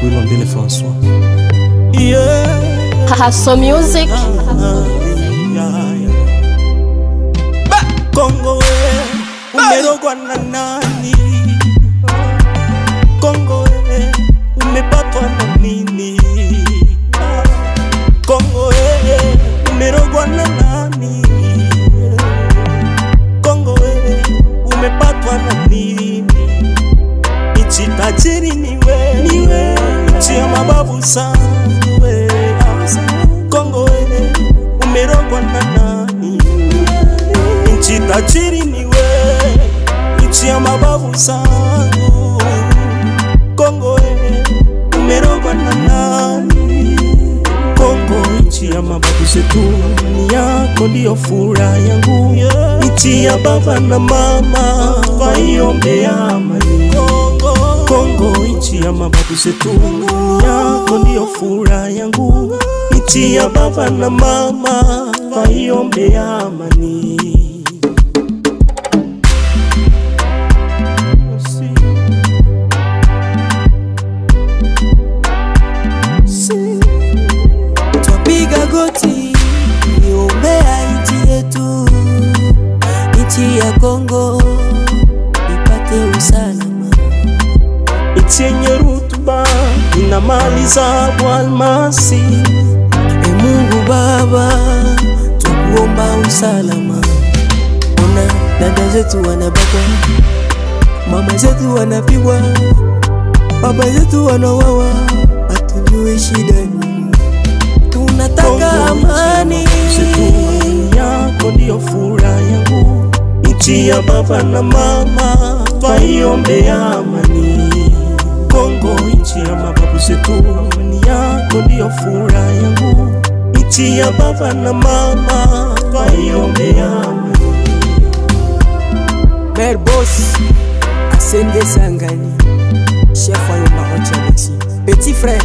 Wilondele François. Hasso Music. Kongo umerogwa na nani? Kongo umepatwa na nini? Kongo umerogwa na nani? Kongo umepatwa na nini? Nchi tajiri niwe, nchi ya mababu zangu we. Kongo umerogwa na nani? Nchi tajiri niwe, nchi ya mababu zangu. Kongo umerogwa na nani? Kongo nchi ya mababu zetu, ni yako ndiyo furaha yangu. Nchi ya baba na mama, waiombea amani. Kongo nchi ya mababu zetu, ni yako ndiyo furaha yangu. Nchi ya baba na mama, waiombea amani. Twapiga goti niombea nchi yetu, nchi ya Kongo ipate usalama. Nchi yenye rutuba ina mali za almasi. Mungu Baba, tukuomba usalama. Ona dada zetu wanabakwa, mama zetu wanapigwa, baba zetu wanawawa, hatujui shida nini. Tunataka amani. Yako ndiyo furaha yangu. Nchi ya baba na mama, waiombea amani. Kongo nchi ya mababu zetu, ni yako ndiyo furaha yangu. Nchi ya baba na mama, waiombea amani. Mère Boss, Asende Sangani, chef wa Yoma Ocha Alexis, petit frère